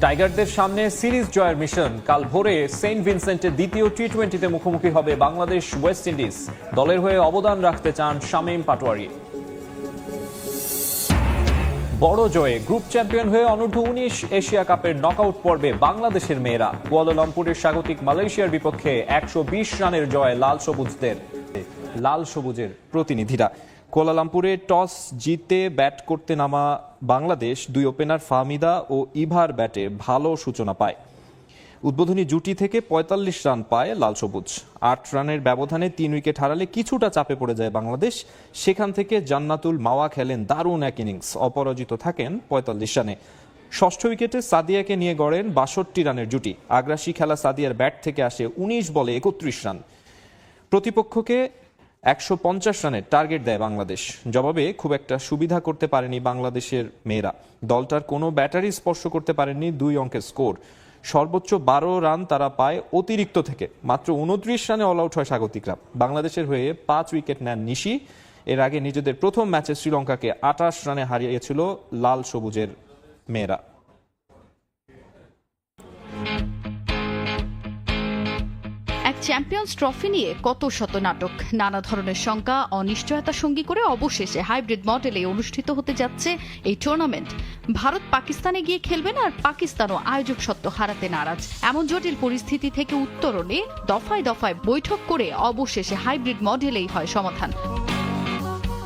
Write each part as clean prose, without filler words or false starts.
টাইগারদের সামনে সিরিজ জয়ের মিশন। কাল ভোরে সেন্ট ভিনসেন্টের দ্বিতীয় টি-20তে মুখোমুখি হবে বাংলাদেশ ওয়েস্ট ইন্ডিজ। দলের হয়ে অবদান রাখতে চান শামীম পাটোয়ারি। বড় জয়ে গ্রুপ চ্যাম্পিয়ন হয়ে অনূর্ধ্ব-19 এশিয়া কাপের নকআউট পর্বে বাংলাদেশের মেয়েরা। কুয়ালালামপুরের স্বাগতিক মালয়েশিয়ার বিপক্ষে 120 রানের জয় লাল সবুজের প্রতিনিধিরা। কুয়ালালামপুরে টস জিতে ব্যাট করতে নামা বাংলাদেশ দুই ওপেনার ফাহমিদা ও ইভার ব্যাটে ভালো সূচনা পায়। উদ্বোধনী জুটি থেকে 45 রান পায় লাল সবুজ। 8 রানের ব্যবধানে 3 উইকেট হারালে কিছুটা চাপে পড়ে যায় বাংলাদেশ। সেখান থেকে জান্নাতুল মাওয়া খেলেন দারুণ এক ইনিংস, অপরাজিত থাকেন 45 রানে। ষষ্ঠ উইকেটে সাদিয়াকে নিয়ে গড়েন 62 রানের জুটি। আগ্রাসী খেলা সাদিয়ার ব্যাট থেকে আসে 19 বলে 31 রান। প্রতিপক্ষকে 150 রানের টার্গেট দেয় বাংলাদেশ। জবাবে খুব একটা সুবিধা করতে পারেনি বাংলাদেশের মেয়েরা। দলটার কোনো ব্যাটারি স্পর্শ করতে পারেনি 2 অঙ্কের স্কোর। সর্বোচ্চ 12 রান তারা পায় অতিরিক্ত থেকে। মাত্র 29 রানে অল আউট হয় স্বাগতিকরা। বাংলাদেশের হয়ে 5 উইকেট নেন নিশি। এর আগে নিজেদের প্রথম ম্যাচে শ্রীলঙ্কাকে 28 রানে হারিয়েছিল লাল সবুজের মেয়েরা। এক চ্যাম্পিয়ন্স ট্রফি নিয়ে কত শত নাটক, নানা ধরনের শঙ্কা, অনিশ্চয়তা সঙ্গী করে অবশেষে হাইব্রিড মডেলে অনুষ্ঠিত হতে যাচ্ছে এই টুর্নামেন্ট। ভারত পাকিস্তানে গিয়ে খেলবেন আর পাকিস্তানও আয়োজক সত্ত্ব হারাতে নারাজ। এমন জটিল পরিস্থিতি থেকে উত্তরণে দফায় দফায় বৈঠক করে অবশেষে হাইব্রিড মডেলেই হয় সমাধান।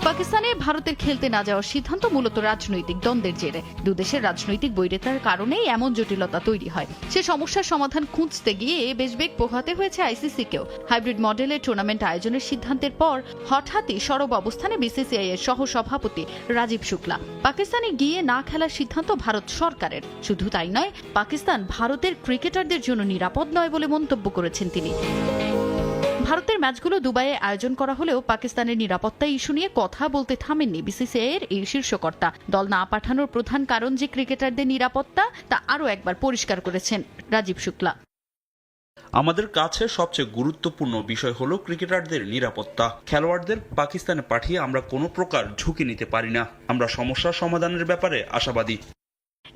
পাকিস্তানে ভারতের খেলতে না যাওয়ার সিদ্ধান্ত মূলত রাজনৈতিক দ্বন্দ্বের জেরে। দুদেশের রাজনৈতিক বৈরিতার কারণেই এমন জটিলতা তৈরি হয়। সে সমস্যার সমাধান খুঁজতে গিয়ে বেশ বেগ পোহাতে হয়েছে আইসিসিকেও। হাইব্রিড মডেলে টুর্নামেন্ট আয়োজনের সিদ্ধান্তের পর হঠাৎই সরব অবস্থানে বিসিসিআই এর সহ সভাপতি রাজীব শুক্লা। পাকিস্তানে গিয়ে না খেলার সিদ্ধান্ত ভারত সরকারের। শুধু তাই নয়, পাকিস্তান ভারতের ক্রিকেটারদের জন্য নিরাপদ নয় বলে মন্তব্য করেছেন তিনি। ভারতের ম্যাচগুলো দুবাইয়ে আয়োজন করা হলেও পাকিস্তানের নিরাপত্তা ইস্যু নিয়ে কথা বলতে থামেননি বিসিসিআই এর এই শীর্ষকর্তা। দল না পাঠানোর প্রধান কারণ যে ক্রিকেটারদের নিরাপত্তা, তা আরও একবার পরিষ্কার করেছেন রাজীব শুক্লা। আমাদের কাছে সবচেয়ে গুরুত্বপূর্ণ বিষয় হলো ক্রিকেটারদের নিরাপত্তা। খেলোয়াড়দের পাকিস্তানে পাঠিয়ে আমরা কোনো প্রকার ঝুঁকি নিতে পারি না। আমরা সমস্যার সমাধানের ব্যাপারে আশাবাদী।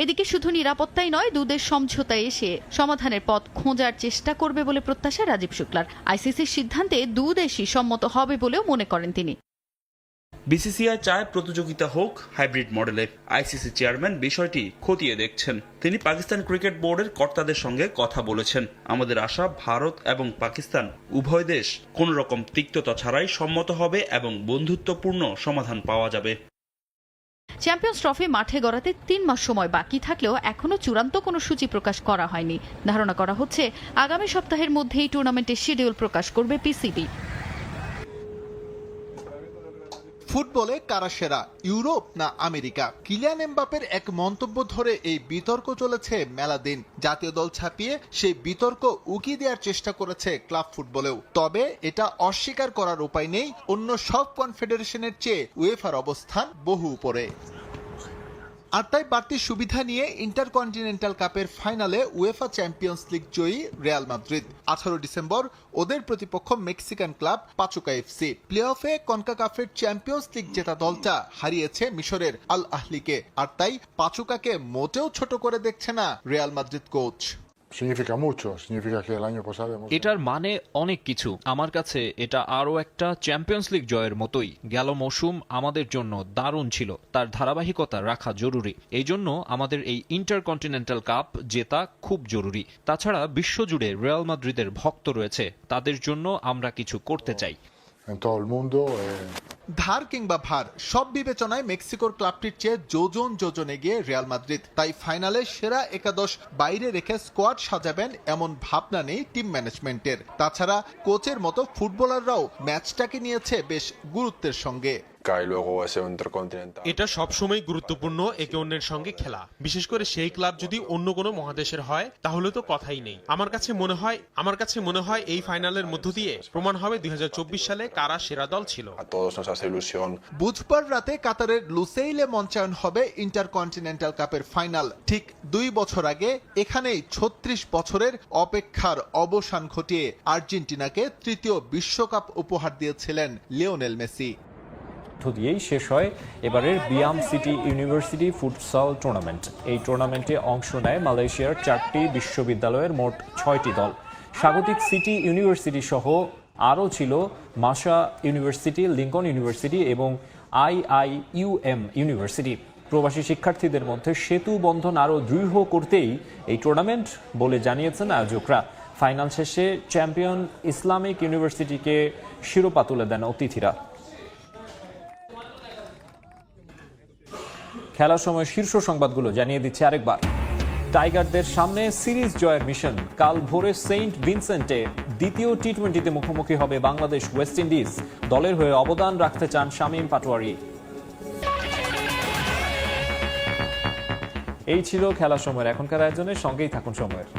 এদিকে শুধু নিরাপত্তাই নয়, দুদেশ সমঝোতায় এসে সমাধানের পথ খোঁজার চেষ্টা করবে বলে প্রত্যাশা রাজীব শুক্লার। আইসিসির সিদ্ধান্তে দুদেশই সম্মত হবে বলেও মনে করেন তিনি। বিসিসিআই চায় প্রতিযোগিতা হোক হাইব্রিড মডেলে। আইসিসি চেয়ারম্যান বিষয়টি খতিয়ে দেখছেন। তিনি পাকিস্তান ক্রিকেট বোর্ডের কর্তাদের সঙ্গে কথা বলেছেন। আমাদের আশা ভারত এবং পাকিস্তান উভয় দেশ কোন রকম তিক্ততা ছাড়াই সম্মত হবে এবং বন্ধুত্বপূর্ণ সমাধান পাওয়া যাবে। চ্যাম্পিয়ন্স ট্রফি মাঠে গড়াতে 3 মাস সময় বাকি থাকলেও এখনো চূড়ান্ত কোনো সূচি প্রকাশ করা হয়নি। ধারণা করা হচ্ছে আগামী সপ্তাহের মধ্যেই টুর্নামেন্টের শিডিউল প্রকাশ করবে পিসিবি। ফুটবলে কারা সেরা, ইউরোপ না আমেরিকা? কিলিয়ান এমবাপ্পের এক মন্তব্য ধরে এই বিতর্ক চলেছে মেলা দিন। জাতীয় দল ছাপিয়ে সেই বিতর্ক উকিয়ে দেওয়ার চেষ্টা করেছে ক্লাব ফুটবলেও। তবে এটা অস্বীকার করার উপায় নেই, অন্য সব কনফেডারেশনের চেয়ে উয়েফার অবস্থান বহু উপরে। আর তাই বাড়তি সুবিধা নিয়ে ইন্টারকন্টিনেন্টাল কাপের ফাইনালে উয়েফা চ্যাম্পিয়ন্স লিগ জয়ী রিয়াল মাদ্রিদ। 18 ডিসেম্বর ওদের প্রতিপক্ষ Mexican club Pachuca FC. Play অফে কনকাকাফের চ্যাম্পিয়ন্স লিগ জেতা দলটা হারিয়েছে মিশরের আল আহলিকে। আর তাই পাচুকাকে মোটেও ছোট করে দেখছে না রিয়াল মাদ্রিদ কোচ। এটার মানে অনেক কিছু। আমার কাছে এটা আরও একটা চ্যাম্পিয়ন্স লিগ জয়ের মতোই। গেল মৌসুম আমাদের জন্য দারুণ ছিল, তার ধারাবাহিকতা রাখা জরুরি। এই জন্য আমাদের এই ইন্টারকন্টিনেন্টাল কাপ জেতা খুব জরুরি। তাছাড়া বিশ্বজুড়ে রিয়াল মাদ্রিদের ভক্ত রয়েছে, তাদের জন্য আমরা কিছু করতে চাই। ধার কিংবা ভার সব বিবেচনায় মেক্সিকোর ক্লাবটির চেয়ে যোজন এগিয়ে রিয়াল মাদ্রিদ। তাই ফাইনালে সেরা একাদশ বাইরে রেখে স্কোয়াড সাজাবেন এমন ভাবনা নেই টিম ম্যানেজমেন্টের। তাছাড়া কোচের মতো ফুটবলাররাও ম্যাচটাকে নিয়েছে বেশ গুরুত্বের সঙ্গে। এটা সবসময় গুরুত্বপূর্ণ একে অন্যের সঙ্গে খেলা, বিশেষ করে সেই ক্লাব যদি অন্য কোনো মহাদেশের হয় তাহলে তো কথাই নেই। আমার কাছে মনে হয় এই ফাইনালের মধ্য দিয়ে প্রমাণ হবে 2024 সালে কারা সেরা দল ছিল। বুধবার রাতে কাতারের লুসেইলে মঞ্চায়ন হবে ইন্টারকন্টিনেন্টাল কাপের ফাইনাল। ঠিক 2 বছর আগে এখানেই 36 বছরের অপেক্ষার অবসান ঘটিয়ে আর্জেন্টিনাকে তৃতীয় বিশ্বকাপ উপহার দিয়েছিলেন লিওনেল মেসি। দিয়েই শেষ হয় এবারের BIAM city university futsal tournament. এই টুর্নামেন্টে অংশ নেয় মালয়েশিয়ার 4টি বিশ্ববিদ্যালয়ের মোট 6টি দল। স্বাগতিক সিটি ইউনিভার্সিটি সহ আরও ছিল মাসা ইউনিভার্সিটি, লিঙ্কন ইউনিভার্সিটি এবং IIUM ইউনিভার্সিটি। প্রবাসী শিক্ষার্থীদের মধ্যে সেতু বন্ধন আরও দৃঢ় করতেই এই টুর্নামেন্ট বলে জানিয়েছেন আয়োজকরা। ফাইনাল শেষে চ্যাম্পিয়ন ইসলামিক ইউনিভার্সিটিকে শিরোপা তুলে দেন অতিথিরা। খেলার সময় শীর্ষ সংবাদগুলো জানিয়ে দিচ্ছে আরেকবার। টাইগারদের সামনে সিরিজ জয়ের মিশন। কাল ভোরে সেন্ট ভিনসেন্টে দ্বিতীয় টি-20তে মুখোমুখি হবে বাংলাদেশ ওয়েস্ট ইন্ডিজ। দলের হয়ে অবদান রাখতে চান শামীম পাটোয়ারি। এই ছিল খেলার সময়ের এখনকার আয়োজনের সঙ্গেই থাকুন সময়ের।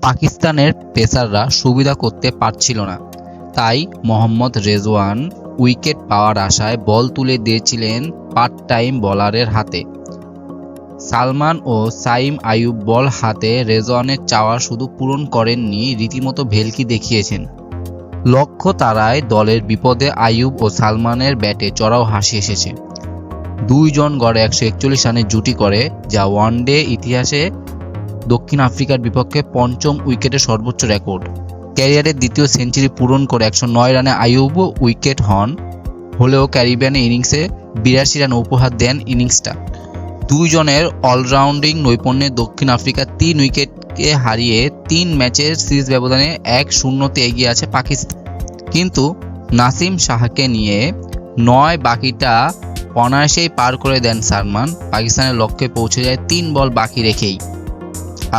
পাকিস্তানের পেসাররা সুবিধা করতে পারছিল না, তাই মোহাম্মদ রেজওয়ান উইকেট পাওয়ার আশায় বল তুলে দিয়েছিলেন পার্ট টাইম বোলারের হাতে। সালমান ও সাইম আইয়ুব বল হাতে রেজওয়ানের চাওয়া শুধু পূরণ করেননি, রীতিমতো ভেলকি দেখিয়েছেন। লক্ষ্য তারায় দলের বিপদে আইয়ুব ও সালমানের ব্যাটে চড়াও হাসি এসেছে। দুইজন গড়ে 141 রানের জুটি করে, যা ওয়ানডে ইতিহাসে দক্ষিণ আফ্রিকার বিপক্ষে পঞ্চম উইকেটের সর্বোচ্চ রেকর্ড। ক্যারিয়ারের দ্বিতীয় সেঞ্চুরি পূরণ করে 109 রানে আইয়ুব উইকেট হলেও ক্যারিবিয়ান ইনিংসে 82 রান উপহার দেন ইনিংসটা। দুইজনের অলরাউন্ডিং নৈপুণ্যে দক্ষিণ আফ্রিকা 3 উইকেটকে হারিয়ে 3 ম্যাচের সিরিজ ব্যবধানে 1-0 এগিয়ে আছে পাকিস্তান। কিন্তু নাসিম শাহকে নিয়ে 9 বাকিটা অনায়াসেই পার করে দেন সালমান। পাকিস্তানের লক্ষ্যে পৌঁছে যায় 3 বল বাকি রেখেই।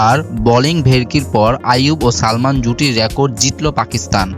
আর বোলিং ভেলকির পর আইয়ুব ও সালমান জুটির রেকর্ড জিতল পাকিস্তান।